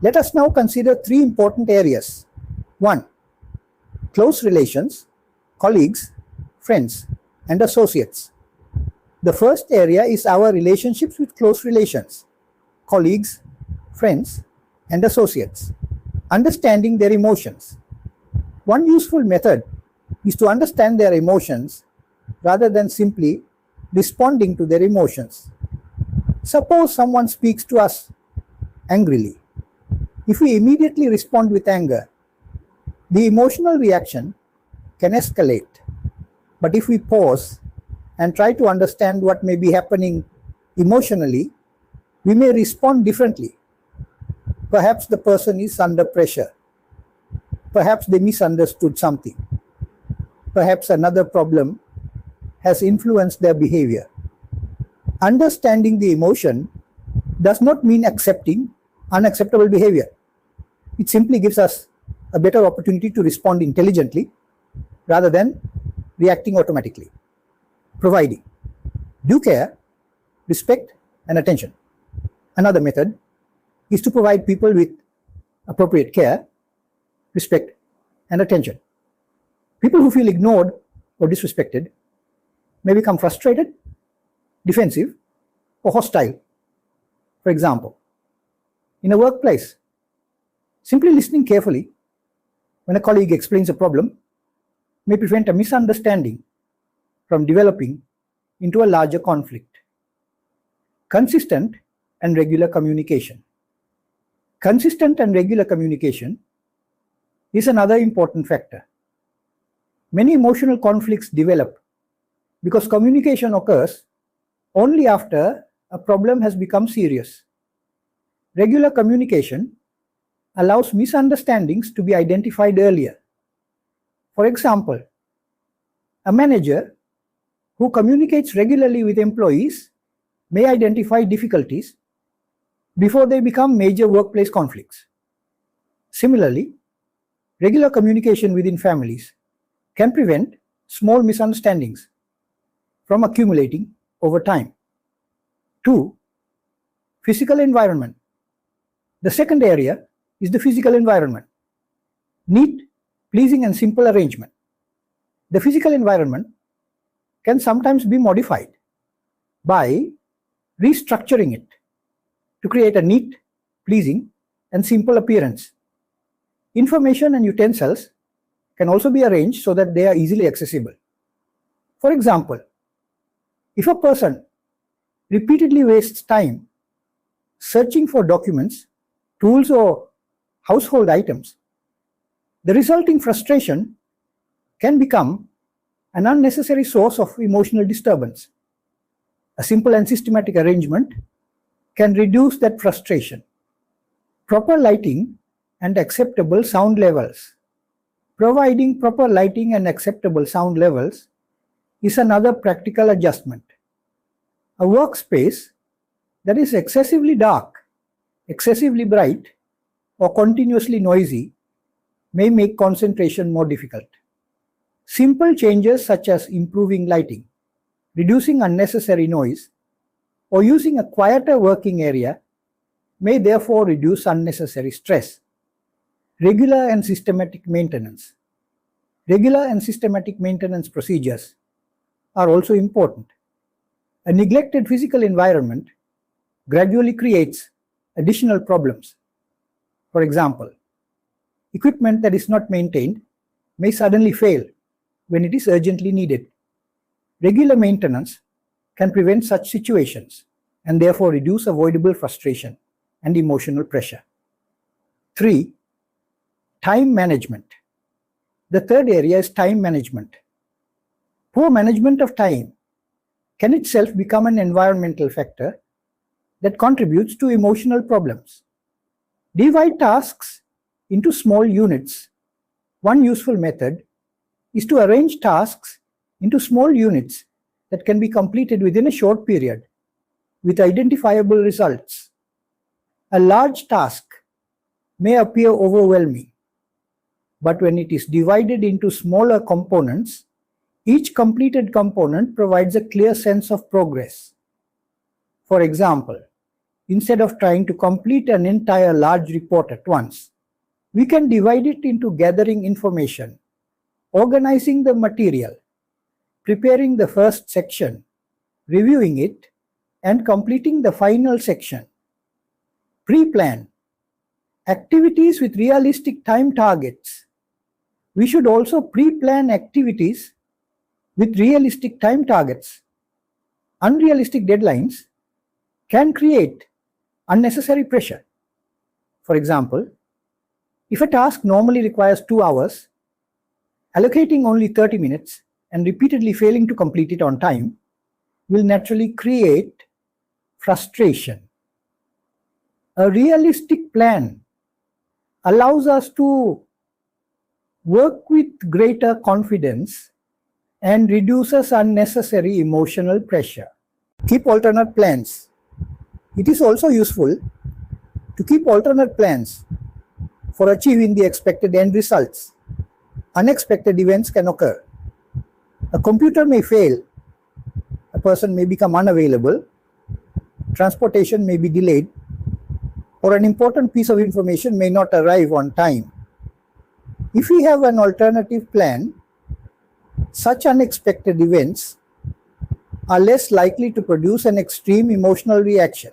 Let us now consider three important areas. 1. Close relations, colleagues, friends, and associates. The first area is our relationships with close relations, colleagues, friends, and associates. Understanding their emotions. One useful method is to understand their emotions rather than simply responding to their emotions. Suppose someone speaks to us angrily. If we immediately respond with anger, the emotional reaction can escalate. But if we pause and try to understand what may be happening emotionally, we may respond differently. Perhaps the person is under pressure. Perhaps they misunderstood something. Perhaps another problem has influenced their behavior. Understanding the emotion does not mean accepting unacceptable behavior. It simply gives us a better opportunity to respond intelligently rather than reacting automatically. Providing due care, respect, and attention. Another method is to provide people with appropriate care, respect, and attention. People who feel ignored or disrespected may become frustrated, defensive, or hostile. For example, in a workplace, simply listening carefully when a colleague explains a problem may prevent a misunderstanding from developing into a larger conflict. Consistent and regular communication. Consistent and regular communication is another important factor. Many emotional conflicts develop because communication occurs only after a problem has become serious. Regular communication allows misunderstandings to be identified earlier. For example, a manager who communicates regularly with employees may identify difficulties before they become major workplace conflicts. Similarly, regular communication within families can prevent small misunderstandings from accumulating over time. 2. Physical environment. The second area is the physical environment. Neat, pleasing, and simple arrangement. The physical environment can sometimes be modified by restructuring it to create a neat, pleasing, and simple appearance. Information and utensils can also be arranged so that they are easily accessible. For example, if a person repeatedly wastes time searching for documents, tools, or household items, the resulting frustration can become an unnecessary source of emotional disturbance. A simple and systematic arrangement can reduce that frustration. Proper lighting and acceptable sound levels. Providing proper lighting and acceptable sound levels is another practical adjustment. A workspace that is excessively dark, excessively bright, or continuously noisy may make concentration more difficult. Simple changes such as improving lighting, reducing unnecessary noise, or using a quieter working area may therefore reduce unnecessary stress. Regular and systematic maintenance. Regular and systematic maintenance procedures are also important. A neglected physical environment gradually creates additional problems. For example, equipment that is not maintained may suddenly fail when it is urgently needed. Regular maintenance can prevent such situations and therefore reduce avoidable frustration and emotional pressure. 3. Time management. The third area is time management. Poor management of time can itself become an environmental factor that contributes to emotional problems. Divide tasks into small units. One useful method is to arrange tasks into small units that can be completed within a short period with identifiable results. A large task may appear overwhelming, but when it is divided into smaller components, each completed component provides a clear sense of progress. For example, instead of trying to complete an entire large report at once. We can divide it into gathering information, organizing the material, preparing the first section, reviewing it, and completing the final section. Pre-plan. Activities with realistic time targets. We should also pre-plan activities with realistic time targets. Unrealistic deadlines can create unnecessary pressure. For example, if a task normally requires 2 hours, allocating only 30 minutes and repeatedly failing to complete it on time will naturally create frustration. A realistic plan allows us to work with greater confidence and reduces unnecessary emotional pressure. Keep alternate plans. It is also useful to keep alternate plans for achieving the expected end results. Unexpected events can occur. A computer may fail, a person may become unavailable, transportation may be delayed, or an important piece of information may not arrive on time. If we have an alternative plan, such unexpected events are less likely to produce an extreme emotional reaction.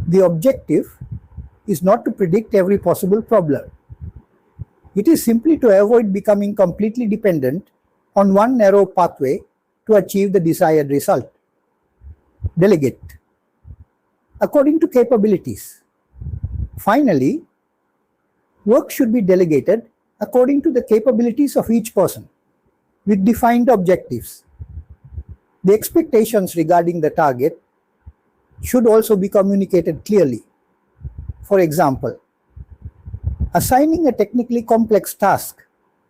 The objective is not to predict every possible problem. It is simply to avoid becoming completely dependent on one narrow pathway to achieve the desired result. Delegate. According to capabilities. Finally, work should be delegated according to the capabilities of each person, with defined objectives. The expectations regarding the target should also be communicated clearly. For example, assigning a technically complex task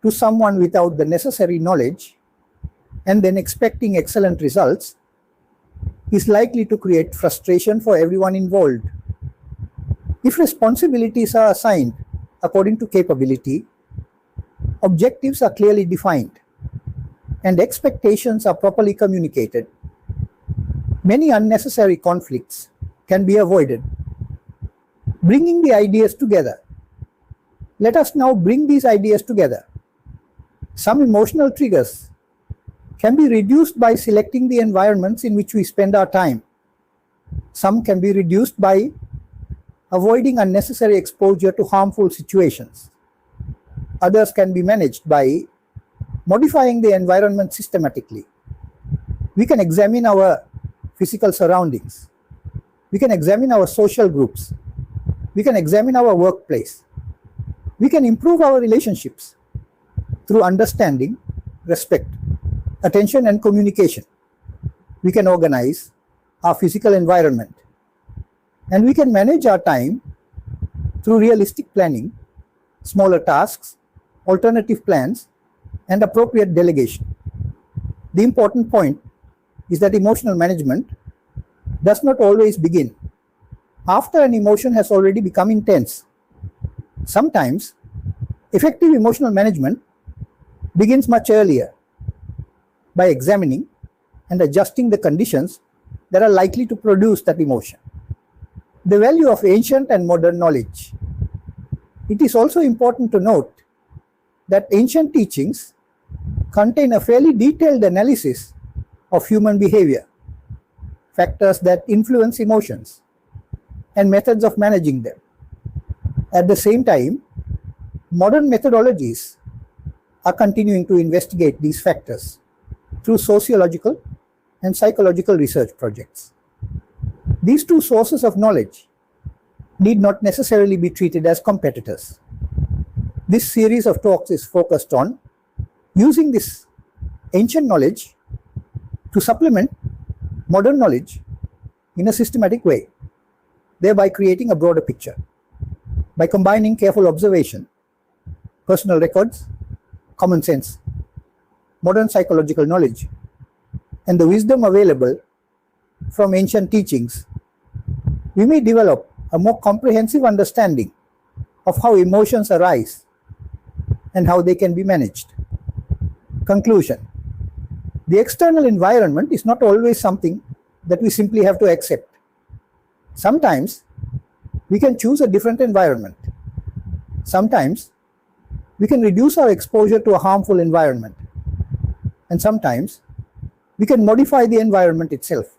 to someone without the necessary knowledge and then expecting excellent results is likely to create frustration for everyone involved. If responsibilities are assigned according to capability, objectives are clearly defined, and expectations are properly communicated, many unnecessary conflicts can be avoided. Bringing the ideas together. Let us now bring these ideas together. Some emotional triggers can be reduced by selecting the environments in which we spend our time. Some can be reduced by avoiding unnecessary exposure to harmful situations. Others can be managed by modifying the environment systematically. We can examine our physical surroundings. We can examine our social groups. We can examine our workplace. We can improve our relationships through understanding, respect, attention, and communication. We can organize our physical environment. And we can manage our time through realistic planning, smaller tasks, alternative plans, and appropriate delegation. The important point is that emotional management does not always begin after an emotion has already become intense. Sometimes, effective emotional management begins much earlier by examining and adjusting the conditions that are likely to produce that emotion. The value of ancient and modern knowledge. It is also important to note that ancient teachings contain a fairly detailed analysis of human behavior, factors that influence emotions, and methods of managing them. At the same time, modern methodologies are continuing to investigate these factors through sociological and psychological research projects. These two sources of knowledge need not necessarily be treated as competitors. This series of talks is focused on using this ancient knowledge to supplement modern knowledge in a systematic way, thereby creating a broader picture. By combining careful observation, personal records, common sense, modern psychological knowledge, and the wisdom available from ancient teachings, we may develop a more comprehensive understanding of how emotions arise and how they can be managed. Conclusion. The external environment is not always something that we simply have to accept. Sometimes we can choose a different environment. Sometimes we can reduce our exposure to a harmful environment. And sometimes we can modify the environment itself.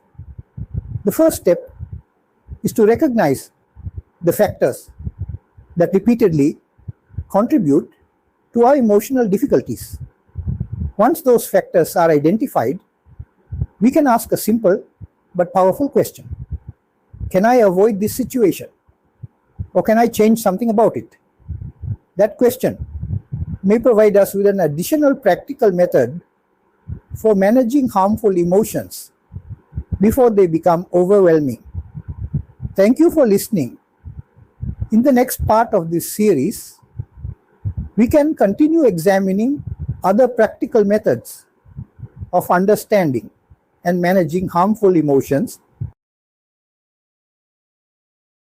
The first step is to recognize the factors that repeatedly contribute to our emotional difficulties. Once those factors are identified, we can ask a simple but powerful question. Can I avoid this situation? Or can I change something about it? That question may provide us with an additional practical method for managing harmful emotions before they become overwhelming. Thank you for listening. In the next part of this series, we can continue examining other practical methods of understanding and managing harmful emotions